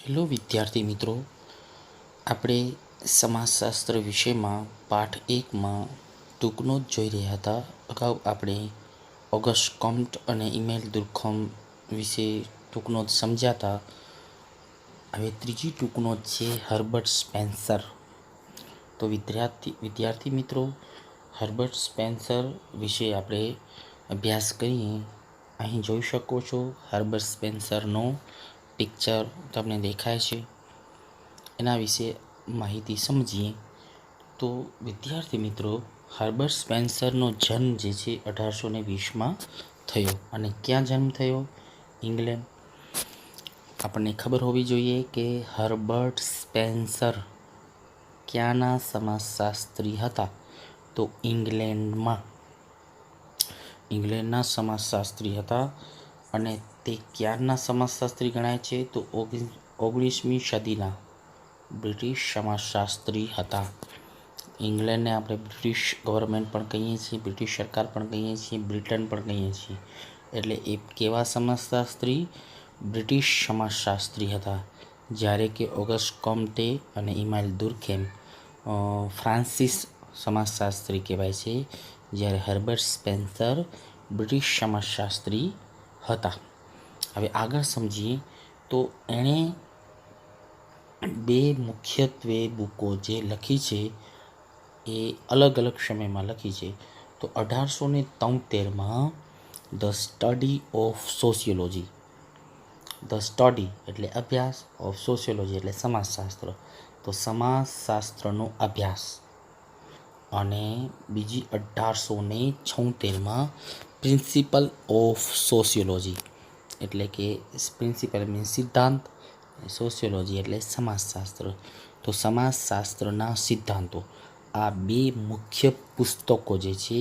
Hello વિદ્યાર્થી મિત્રો, આપણે સમાજશાસ્ત્ર વિષયમાં પાઠ 1માં ટૂંકનોટ જોઈ રહ્યા હતા. અગાઉ આપણે ઓગસ્ટ કોમ્ટ અને ઇમેલ દુર્ખમ વિશે ટૂંકનોટ સમજ્યા હતા. હવે ત્રીજી ટૂંકનોટ છે હર્બર્ટ સ્પેન્સર. તો વિદ્યાર્થી મિત્રો, હર્બર્ટ સ્પેન્સર વિશે આપણે અભ્યાસ કરીએ. અહીં જોઈ શકો છો હર્બર્ટ સ્પેન્સરનો પિક્ચર તમને દેખાય છે. એના વિશે માહિતી સમજીએ. તો વિદ્યાર્થી મિત્રો, હર્બર્ટ સ્પેન્સરનો જન્મ જે છે 1820માં થયો. અને ક્યાં જન્મ થયો? ઇંગ્લેન્ડ. આપણને ખબર હોવી જોઈએ કે હર્બર્ટ સ્પેન્સર ક્યાંના સમાજશાસ્ત્રી હતા? તો ઇંગ્લેન્ડના સમાજશાસ્ત્રી હતા. અને તે ક્યારના સમાજશાસ્ત્રી ગણાય છે? તો 19મી સદીના બ્રિટિશ સમાજશાસ્ત્રી હતા. ઇંગ્લેન્ડને આપણે બ્રિટિશ ગવર્મેન્ટ પણ કહીએ છીએ, બ્રિટિશ સરકાર પણ કહીએ છીએ, બ્રિટન પણ કહીએ છીએ. એટલે એ કેવા સમાજશાસ્ત્રી? બ્રિટિશ સમાજશાસ્ત્રી હતા. જ્યારે કે ઓગસ્ટ કોમ્ટે અને ઇમાઇલ દુર્ખેમ ફ્રાન્સિસ સમાજશાસ્ત્રી કહેવાય છે. જ્યારે હર્બર્ટ સ્પેન્સર બ્રિટિશ સમાજશાસ્ત્રી હતા. હવે આગળ સમજીએ. તો એણે બે મુખ્યત્વે બુકો જે લખી છે એ અલગ અલગ સમયમાં લખી છે. તો 1873માં the study of sociology, the study એટલે અભ્યાસ, ઓફ સોશિયોલોજી એટલે સમાજશાસ્ત્ર, તો સમાજશાસ્ત્રનો અભ્યાસ. અને બીજી 1876માં પ્રિન્સિપલ ઓફ સોશિયોલોજી, એટલે કે પ્રિન્સિપલ મીન્સ સિદ્ધાંત, સોશિયોલોજી એટલે સમાજશાસ્ત્ર, તો સમાજશાસ્ત્રના સિદ્ધાંતો. આ બે મુખ્ય પુસ્તકો જે છે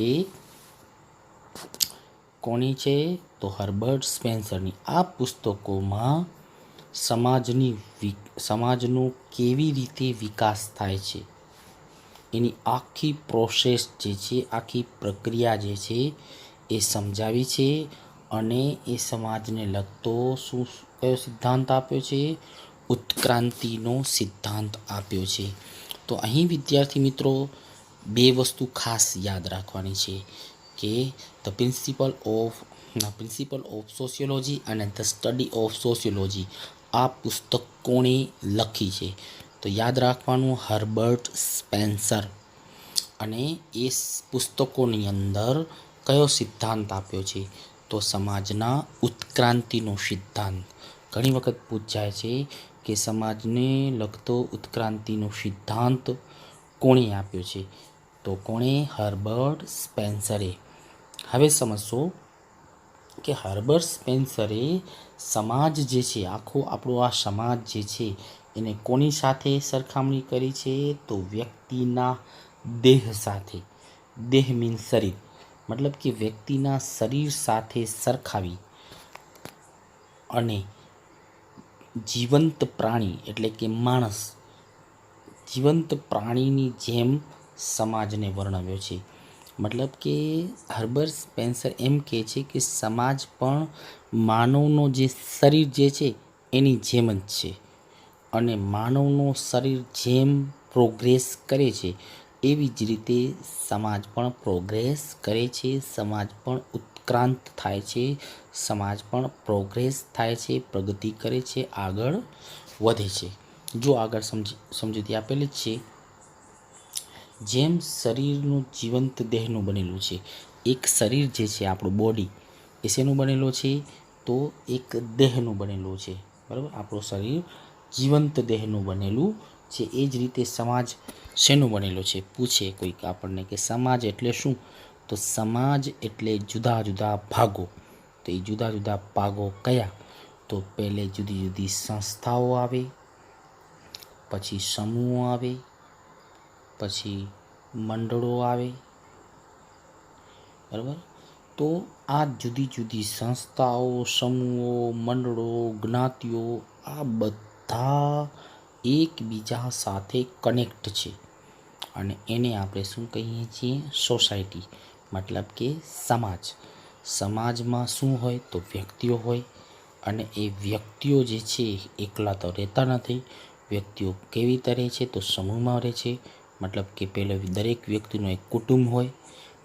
એ કોની છે? તો હર્બર્ટ સ્પેન્સરની. આ પુસ્તકોમાં સમાજનો કેવી રીતે વિકાસ થાય છે એની આખી પ્રોસેસ જે છે, આખી પ્રક્રિયા જે છે એ સમજાવી છે. અને એ સમાજને લગતો કયો સિદ્ધાંત આપ્યો છે? ઉત્ક્રાંતિનો સિદ્ધાંત આપ્યો છે. તો અહીં વિદ્યાર્થી મિત્રો બે વસ્તુ ખાસ યાદ રાખવાની છે કે ધ પ્રિન્સિપલ ઓફ સોશિયોલોજી અને ધ સ્ટડી ઓફ સોશિયોલોજી આ પુસ્તક કોણે લખી છે? તો યાદ રાખવાનું, હર્બર્ટ સ્પેન્સર. અને એ પુસ્તકોની અંદર કયો સિદ્ધાંત આપ્યો છે? તો સમાજના ઉત્ક્રાંતિનો સિદ્ધાંત. ઘણી વખત પૂછાય છે કે સમાજને લગતો ઉત્ક્રાંતિનો સિદ્ધાંત કોણે આપ્યો છે? તો કોણે? હર્બર્ટ સ્પેન્સરે. હવે સમજશો કે હર્બર્ટ સ્પેન્સરે સમાજ જે છે, આખો આપણો આ સમાજ જે છે એને કોની સાથે સરખામણી કરી છે? તો વ્યક્તિના દેહ સાથે. દેહ મીન્સ શરીર, મતલબ કે વ્યક્તિના શરીર સાથે સરખાવી અને જીવંત પ્રાણી એટલે કે માણસ, જીવંત પ્રાણીની જેમ સમાજને વર્ણવ્યો છે. મતલબ કે હર્બર્ટ સ્પેન્સર એમ કહે છે કે સમાજ પણ માનવનો જે શરીર જે છે એની જેમ જ છે. અને માનવનો શરીર જેમ પ્રોગ્રેસ કરે છે એવી જ રીતે સમાજ પણ પ્રોગ્રેસ કરે છે, સમાજ પણ ઉત્ક્રાંત થાય છે, સમાજ પણ પ્રોગ્રેસ થાય છે, પ્રગતિ કરે છે, આગળ વધે છે. જો આગળ સમજૂતી આપેલી જ છે. જેમ શરીરનું જીવંત દેહનું બનેલું છે, એક શરીર જે છે આપણું બોડી એ શેનું બનેલું છે? તો એક દેહનું બનેલું છે. બરાબર, આપણું શરીર જીવંત દેહનું બનેલું છે. એ જ રીતે સમાજ શેનું બનેલું છે? પૂછે કોઈક આપણને કે સમાજ એટલે શું? તો સમાજ એટલે જુદા જુદા ભાગો. તો એ જુદા જુદા ભાગો કયા? તો પહેલે જુદી જુદી સંસ્થાઓ આવે, પછી સમૂહો આવે, પછી મંડળો આવે. બરાબર, તો આ જુદી જુદી સંસ્થાઓ, સમૂહો, મંડળો, જ્ઞાતિઓ આ બધા એકબીજા સાથે કનેક્ટ છે. અને એને આપણે શું કહીએ છીએ? સોસાયટી, મતલબ કે સમાજ. સમાજમાં શું હોય? તો વ્યક્તિઓ હોય. અને એ વ્યક્તિઓ જે છે એકલા તો રહેતા નથી. વ્યક્તિઓ કેવી રીતે રહે છે તો સમૂહમાં રહે છે. મતલબ કે પહેલાં દરેક વ્યક્તિનો એક કુટુંબ હોય,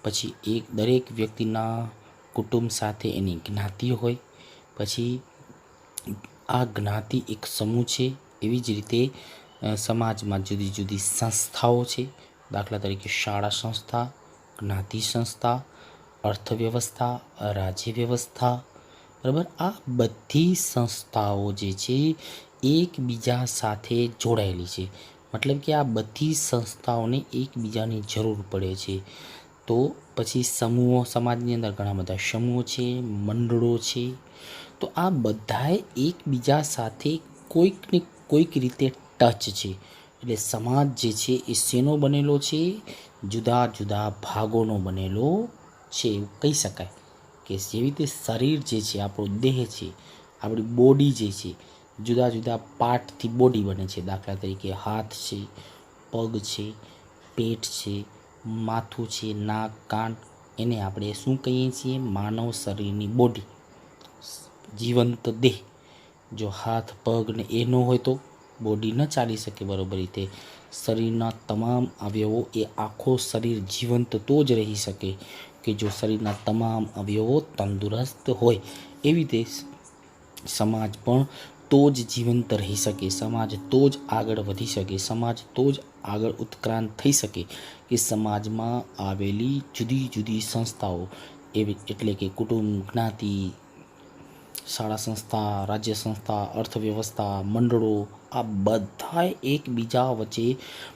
પછી એક દરેક વ્યક્તિના કુટુંબ સાથે એની જ્ઞાતિ હોય, પછી આ જ્ઞાતિ એક સમૂહ છે. એવી જ રીતે સમાજમાં જુદી જુદી સંસ્થાઓ છે. દાખલા તરીકે શાળા સંસ્થા, જ્ઞાતિ સંસ્થા, અર્થવ્યવસ્થા, રાજ્ય વ્યવસ્થા, બરાબર. આ બધી સંસ્થાઓ જે છે એકબીજા સાથે જોડાયેલી છે. મતલબ કે આ બધી સંસ્થાઓને એકબીજાની જરૂર પડે છે. તો પછી સમૂહો, સમાજની અંદર ઘણા બધા સમૂહો છે, મંડળો છે. તો આ બધાએ એકબીજા સાથે કોઈક ને કોઈક રીતે ટચ છે. એટલે સમાજ જે છે એ શેનો બનેલો છે? જુદા જુદા ભાગોનો બનેલો છે, એવું કહી શકાય. કે જેવી રીતે શરીર જે છે, આપણો દેહ છે, આપણી બોડી જે છે, જુદા જુદા પાર્ટથી બોડી બને છે. દાખલા તરીકે હાથ છે, પગ છે, પેટ છે, માથું છે, નાક, કાન. એને આપણે શું કહીએ છીએ? માનવ શરીરની બોડી, જીવંત દેહ. જો હાથ પગ ને એ ન હોય તો બોડી ન ચાલી શકે બરાબર રીતે. શરીરના તમામ અવયવો, એ આખો શરીર જીવંત તો જ રહી શકે કે જો શરીરના તમામ અવયવો તંદુરસ્ત હોય. એવી રીતે સમાજ પણ તો જ જીવંત રહી શકે, સમાજ તો જ આગળ વધી શકે, સમાજ તો જ આગળ ઉત્ક્રાંત થઈ શકે કે સમાજમાં આવેલી જુદી જુદી સંસ્થાઓ, એવી એટલે કે કુટુંબ, જ્ઞાતિ, શાળા સંસ્થા, રાજ્ય સંસ્થા, અર્થવ્યવસ્થા, મંડળો, આ બધાએ એકબીજા વચ્ચે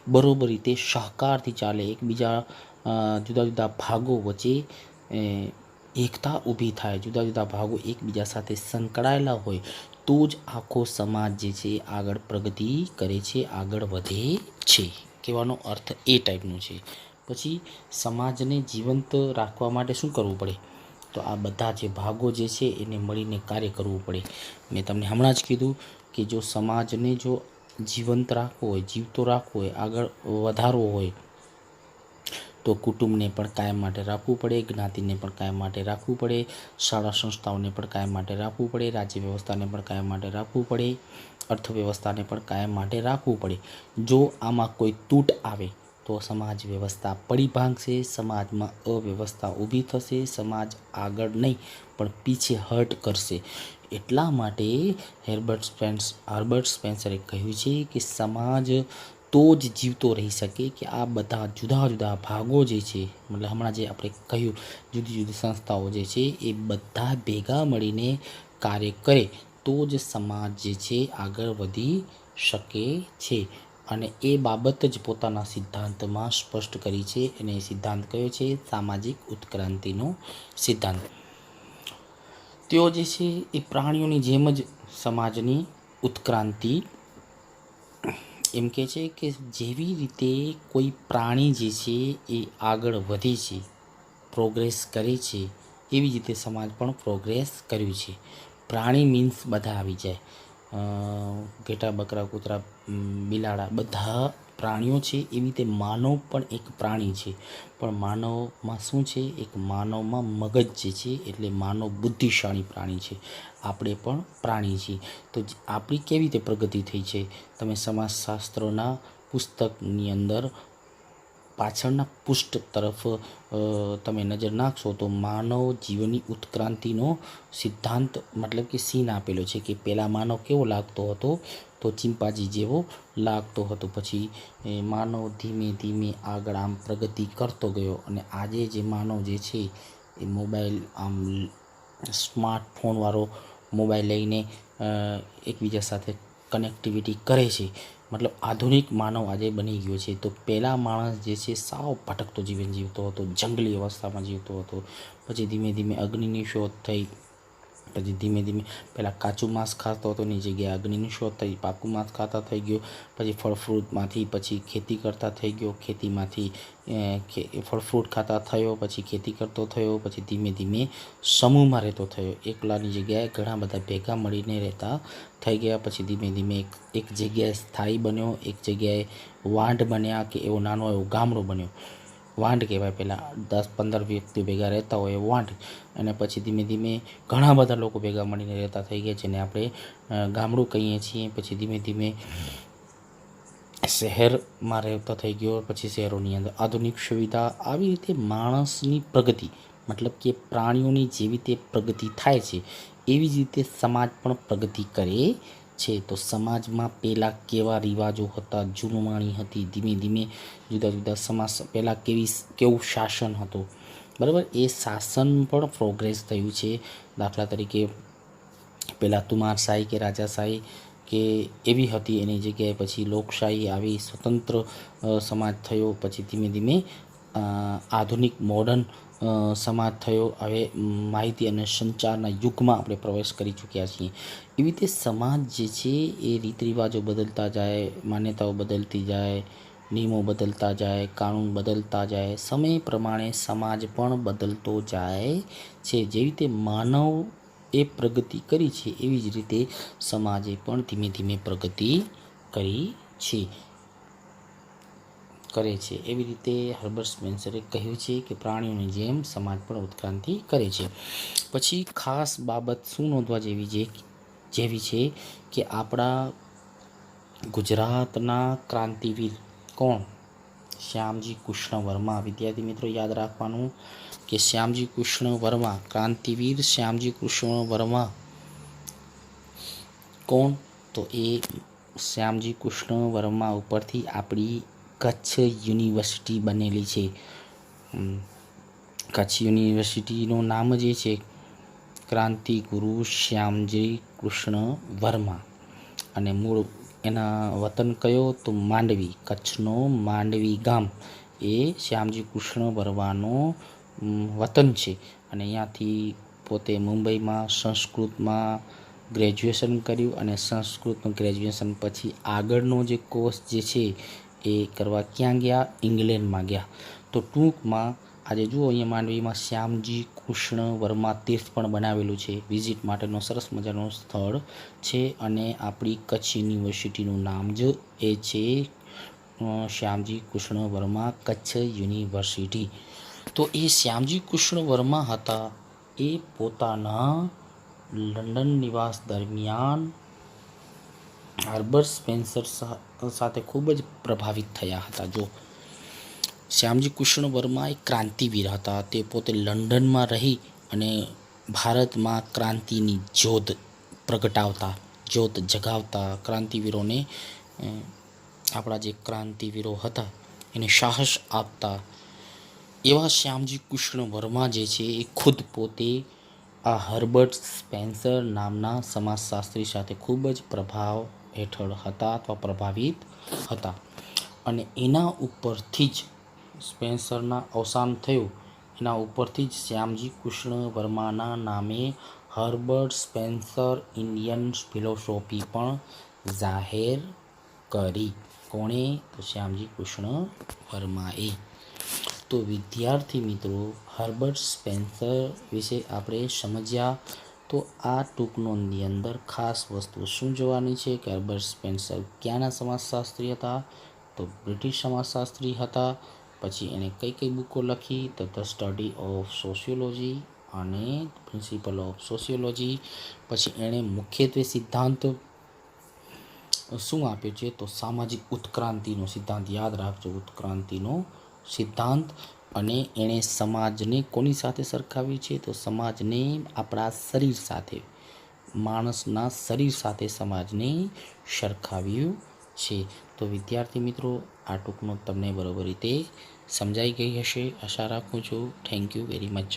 બરોબર રીતે સહકારથી ચાલે. એકબીજા જુદા જુદા ભાગો વચ્ચે એકતા ઊભી થાય. જુદા જુદા ભાગો એકબીજા સાથે સંકળાયેલા હોય તો જ આખો સમાજ જે છે આગળ પ્રગતિ કરે છે, આગળ વધે છે. કહેવાનો અર્થ એ ટાઈપનું છે. પછી સમાજને જીવંત રાખવા માટે શું કરવું પડે? તો આ બધા જે ભાગો જે છે એને મળીને કાર્ય કરવું પડે. મેં તમને હમણાં જ કીધું કે જો સમાજને જો જીવંત રાખવો હોય, જીવતો રાખવો હોય, આગળ વધારવો હોય તો કુટુંબને પણ કાયમ માટે રાખવું પડે, જ્ઞાતિને પણ કાયમ માટે રાખવું પડે, શાળા સંસ્થાઓને પણ કાયમ માટે રાખવું પડે, રાજ્ય વ્યવસ્થાને પણ કાયમ માટે રાખવું પડે, અર્થવ્યવસ્થાને પણ કાયમ માટે રાખવું પડે. જો આમાં કોઈ તૂટ આવે તો સમાજ વ્યવસ્થા પડી ભાંગશે, સમાજમાં અવ્યવસ્થા ઊભી થશે, સમાજ આગળ નહીં પણ પીછે હટ કરશે. એટલા માટે હર્બર્ટ સ્પેન્સરે કહ્યું છે કે સમાજ તો જ જીવતો રહી શકે કે આ બધા જુદા જુદા ભાગો જે છે, મતલબ હમણાં જે આપણે કહ્યું જુદી જુદી સંસ્થાઓ જે છે એ બધા ભેગા મળીને કાર્ય કરે તો જ સમાજ જે છે આગળ વધી શકે છે. અને એ બાબત જ પોતાના સિદ્ધાંતમાં સ્પષ્ટ કરી છે. અને એ સિદ્ધાંત કયો છે? સામાજિક ઉત્ક્રાંતિનો સિદ્ધાંત. તેઓ જે છે એ પ્રાણીઓની જેમ જ સમાજની ઉત્ક્રાંતિ એમ કહે છે કે જેવી રીતે કોઈ પ્રાણી જે છે એ આગળ વધે છે, પ્રોગ્રેસ કરે છે, એવી જ રીતે સમાજ પણ પ્રોગ્રેસ કર્યું છે. પ્રાણી મીન્સ બધા આવી જાય, ઘેટા, બકરા, કૂતરા, બિલાડા, બધા પ્રાણીઓ છે. એવી રીતે માનવ પણ એક પ્રાણી છે. પણ માનવમાં શું છે? એક માનવમાં મગજ જે છે, એટલે માનવ બુદ્ધિશાળી પ્રાણી છે. આપણે પણ પ્રાણી છીએ. તો આપણી કેવી રીતે પ્રગતિ થઈ છે? તમે સમાજશાસ્ત્રના પુસ્તકની અંદર પાછળના પૃષ્ઠ તરફ તમે નજર નાખશો તો માનવ જીવનની ઉત્ક્રાંતિનો સિદ્ધાંત, મતલબ કે સીન આપેલો છે કે પહેલાં માનવ કેવો લાગતો હતો? તો ચિંપાંજી જેવો લાગતો હતો. પછી માનવ ધીમે ધીમે આગળ આમ પ્રગતિ કરતો ગયો અને આજે જે માનવ જે છે એ મોબાઈલ, આમ સ્માર્ટફોનવાળો મોબાઈલ લઈને એકબીજા સાથે કનેક્ટિવિટી કરે છે. મતલબ આધુનિક માનવ આજે બની ગયો છે. તો પહેલાં માણસ જે છે સાવ ભટકતો જીવન જીવતો હતો, જંગલી અવસ્થામાં જીવતો હતો. પછી ધીમે ધીમે અગ્નિની શોધ થઈ, પછી ધીમે ધીમે પહેલાં કાચું માંસ ખાતો હતો, એની જગ્યાએ અગ્નિની શોધ થઈ, પાકું માંસ ખાતા થઈ ગયો. પછી ફળ ફ્રૂટમાંથી પછી ખેતી કરતા થઈ ગયો, ખેતીમાંથી ફળ ફ્રૂટ ખાતા થયો, પછી ખેતી કરતો થયો, પછી ધીમે ધીમે સમૂહમાં રહેતો થયો, એકલાની જગ્યાએ ઘણા બધા ભેગા મળીને રહેતા થઈ ગયા. પછી ધીમે ધીમે એક જગ્યાએ સ્થાયી બન્યો, એક જગ્યાએ વાંઢ બન્યા કે એવો નાનો એવો ગામડો બન્યો. વાંઢ કહેવાય. પહેલાં 10-15 વ્યક્તિઓ ભેગા રહેતા હોય એ વાંઢ, અને પછી ધીમે ધીમે ઘણા બધા લોકો ભેગા મળીને રહેતા થઈ ગયા, જેને આપણે ગામડું કહીએ છીએ. પછી ધીમે ધીમે શહેરમાં રહેતા થઈ ગયો, પછી શહેરોની અંદર આધુનિક સુવિધા. આવી રીતે માણસની પ્રગતિ, મતલબ કે પ્રાણીઓની જેવી રીતે પ્રગતિ થાય છે એવી જ રીતે સમાજ પણ પ્રગતિ કરે છે. તો સમાજમાં પહેલાં કેવા રિવાજો હતા, જૂનવાણી હતી, ધીમે ધીમે જુદા જુદા સમાજ પહેલાં કેવું શાસન હતું, બરાબર. એ શાસન પણ પ્રોગ્રેસ થયું છે. દાખલા તરીકે પહેલાં તુમારશાહી કે રાજાશાહી કે એવી હતી, એની જગ્યાએ પછી લોકશાહી આવી, સ્વતંત્ર સમાજ થયો. પછી ધીમે ધીમે આધુનિક મોડર્ન સમાજ થયો. હવે માહિતી અને સંચારના યુગમાં આપણે પ્રવેશ કરી ચૂક્યા છીએ. એવી રીતે સમાજ જે છે એ રીત રિવાજો બદલતા જાય, માન્યતાઓ બદલતી જાય, નિયમો બદલતા જાય, કાનૂન બદલતા જાય, સમય પ્રમાણે સમાજ પણ બદલતો જાય છે. જેવી રીતે માનવ એ પ્રગતિ કરી છે એવી જ રીતે સમાજે પણ ધીમે ધીમે પ્રગતિ કરી કરે છે. એવી રીતે હર્બર્ટ સ્પેન્સરે કહ્યું છે કે પ્રાણીઓની જેમ સમાજ પણ ઉત્ક્રાંતિ કરે છે. પછી ખાસ બાબત શું નોંધવા જેવી છે કે આપણા ગુજરાતના ક્રાંતિવીર કોણ? શ્યામજી કૃષ્ણ વર્મા. વિદ્યાર્થી મિત્રો યાદ રાખવાનું કે શ્યામજી કૃષ્ણ વર્મા, ક્રાંતિવીર શ્યામજી કૃષ્ણ વર્મા કોણ? તો એ શ્યામજી કૃષ્ણ વર્મા ઉપરથી આપણી કચ્છ યુનિવર્સિટી બનેલી છે. કચ્છ યુનિવર્સિટીનું નામ જ એ છે ક્રાંતિગુરુ શ્યામજી કૃષ્ણ વર્મા. અને મૂળ એના વતન કયો? તો માંડવી, કચ્છનો માંડવી ગામ એ શ્યામજી કૃષ્ણ વર્માનો વતન છે. અને અહીંયાથી પોતે મુંબઈમાં સંસ્કૃતમાં ગ્રેજ્યુએશન કર્યું, અને સંસ્કૃતનું ગ્રેજ્યુએશન પછી આગળનો જે કોર્સ જે છે એ કરવા ક્યાં ગયા? ઇંગ્લેન્ડમાં ગયા. તો ટૂંકમાં આજે જુઓ અહીંયા માંડવીમાં શ્યામજી કૃષ્ણ વર્મા તીર્થ પણ બનાવેલું છે, વિઝિટ માટેનો સરસ મજાનું સ્થળ છે. અને આપણી કચ્છ યુનિવર્સિટીનું નામ જ એ છે શ્યામજી કૃષ્ણ વર્મા કચ્છ યુનિવર્સિટી. તો એ શ્યામજી કૃષ્ણ વર્મા હતા, એ પોતાના લંડન નિવાસ દરમિયાન હર્બર્ટ સ્પેન્સર સાથે ખૂબ જ પ્રભાવિત થયા હતા. જો શ્યામજી કૃષ્ણ વર્મા એક ક્રાંતિવીર હતા. તે પોતે લંડનમાં રહી અને ભારતમાં ક્રાંતિની જ્યોત પ્રગટાવતા, જ્યોત જગાવતા, ક્રાંતિવીરોને આપણા જે ક્રાંતિવીરો હતા એને સાહસ આપતા એવા શ્યામજી કૃષ્ણ વર્મા જે છે એ ખુદ પોતે આ હર્બર્ટ સ્પેન્સર નામના સમાજશાસ્ત્રી સાથે ખૂબ જ પ્રભાવ હેઠળ હતા અથવા પ્રભાવિત હતા. અને એના ઉપરથી જ સ્પેન્સરના અવસાન થયું, એના ઉપરથી જ શ્યામજી કૃષ્ણ વર્માના નામે હર્બર્ટ સ્પેન્સર ઇન્ડિયન ફિલોસોફી પણ જાહેર કરી. કોણે? તો શ્યામજી કૃષ્ણ વર્માએ. તો વિદ્યાર્થી મિત્રો હર્બર્ટ સ્પેન્સર વિશે આપણે સમજ્યા. તો આ ટૂંક નોંધની અંદર ખાસ વસ્તુ શું જોવાની છે કે હર્બર્ટ સ્પેન્સર ક્યાંના સમાજશાસ્ત્રી હતા? તો બ્રિટિશ સમાજશાસ્ત્રી હતા. પછી એણે કઈ કઈ બુકો લખી? તો ધ સ્ટડી ઓફ સોશિયોલોજી અને પ્રિન્સિપલ ઓફ સોશિયોલોજી. પછી એણે મુખ્યત્વે સિદ્ધાંત શું આપ્યો છે? તો સામાજિક ઉત્ક્રાંતિનો સિદ્ધાંત. યાદ રાખજો, ઉત્ક્રાંતિનો સિદ્ધાંત. અને એણે સમાજને કોની સાથે સરખાવ્યું છે? તો સમાજને આપણા શરીર સાથે, માણસના શરીર સાથે સમાજને સરખાવ્યું છે. તો વિદ્યાર્થી મિત્રો આ ટૂંકનો તમને બરોબર રીતે સમજાઈ ગઈ હશે, આશા રાખું છું. Thank you very much.